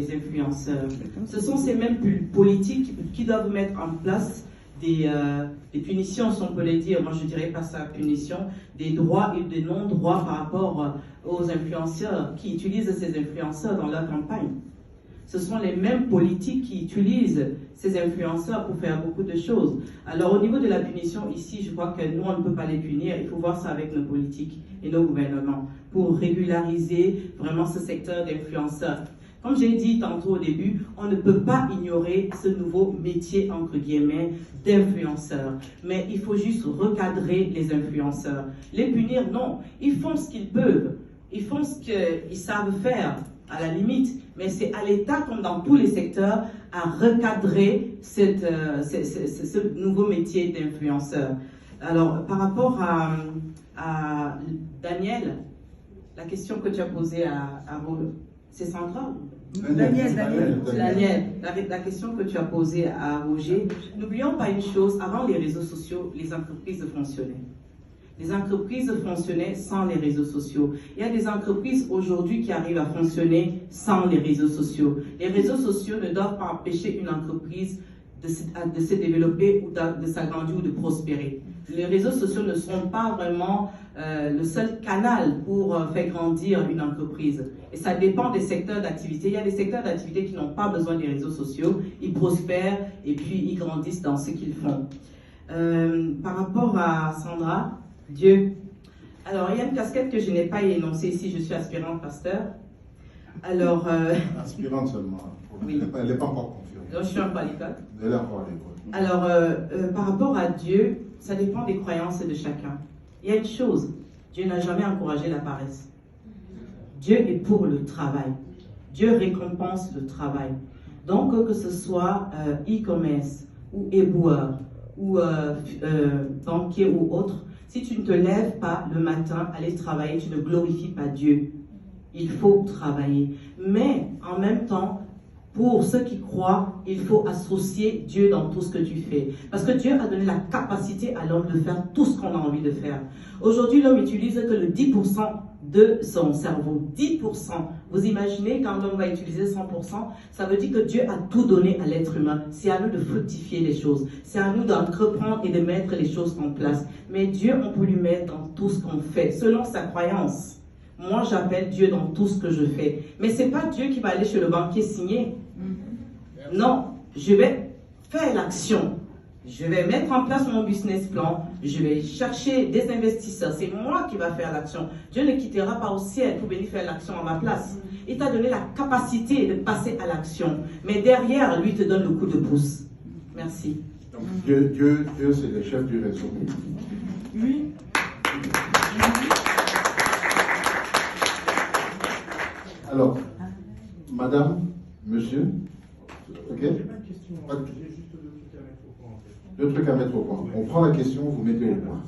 les influenceurs. Ce sont ces mêmes politiques qui doivent mettre en place des punitions, si on peut le dire, moi je dirais pas ça punition, des droits et des non-droits par rapport aux influenceurs qui utilisent ces influenceurs dans leur campagne. Ce sont les mêmes politiques qui utilisent ces influenceurs pour faire beaucoup de choses. Alors au niveau de la punition, ici, je crois que nous, on ne peut pas les punir. Il faut voir ça avec nos politiques et nos gouvernements pour régulariser vraiment ce secteur d'influenceurs. Comme j'ai dit tantôt au début, on ne peut pas ignorer ce nouveau métier, entre guillemets, d'influenceur. Mais il faut juste recadrer les influenceurs. Les punir, non. Ils font ce qu'ils peuvent. Ils font ce qu'ils savent faire, à la limite. Mais c'est à l'État, comme dans tous les secteurs, à recadrer ce nouveau métier d'influenceur. Alors, par rapport à Daniel, la question que tu as posée à c'est Sandra? Daniel, la question que tu as posée à Roger, n'oublions pas une chose, avant les réseaux sociaux, les entreprises fonctionnaient. Les entreprises fonctionnaient sans les réseaux sociaux. Il y a des entreprises aujourd'hui qui arrivent à fonctionner sans les réseaux sociaux. Les réseaux sociaux ne doivent pas empêcher une entreprise de se développer ou de s'agrandir ou de prospérer. Les réseaux sociaux ne sont pas vraiment le seul canal pour faire grandir une entreprise. Et ça dépend des secteurs d'activité. Il y a des secteurs d'activité qui n'ont pas besoin des réseaux sociaux. Ils prospèrent et puis ils grandissent dans ce qu'ils font. Par rapport à Sandra, Dieu. Alors, il y a une casquette que je n'ai pas énoncée ici. Je suis aspirante pasteur. Alors... aspirante seulement. Oui. Elle n'est pas encore confirmée. Donc, je suis encore à l'école. Elle est encore à l'école. Alors, par rapport à Dieu, ça dépend des croyances de chacun. Il y a une chose, Dieu n'a jamais encouragé la paresse. Dieu est pour le travail. Dieu récompense le travail. Donc, que ce soit e-commerce ou éboueur ou banquier ou autre, si tu ne te lèves pas le matin, aller travailler, tu ne glorifies pas Dieu. Il faut travailler. Mais en même temps, pour ceux qui croient, il faut associer Dieu dans tout ce que tu fais. Parce que Dieu a donné la capacité à l'homme de faire tout ce qu'on a envie de faire. Aujourd'hui, l'homme utilise que le 10% de son cerveau. 10%. Vous imaginez quand l'homme va utiliser 100%, ça veut dire que Dieu a tout donné à l'être humain. C'est à nous de fructifier les choses. C'est à nous d'entreprendre et de mettre les choses en place. Mais Dieu, on peut lui mettre dans tout ce qu'on fait, selon sa croyance. Moi, j'appelle Dieu dans tout ce que je fais. Mais ce n'est pas Dieu qui va aller chez le banquier signer. Non, je vais faire l'action. Je vais mettre en place mon business plan. Je vais chercher des investisseurs. C'est moi qui va faire l'action. Dieu ne quittera pas au ciel pour venir faire l'action à ma place. Il t'a donné la capacité de passer à l'action. Mais derrière, lui te donne le coup de pouce. Merci. Donc, Dieu c'est le chef du réseau. Oui. Alors, madame, monsieur, ok? J'ai pas de question, j'ai juste deux trucs à mettre au point. Deux trucs à mettre au point. On prend la question, vous mettez au point.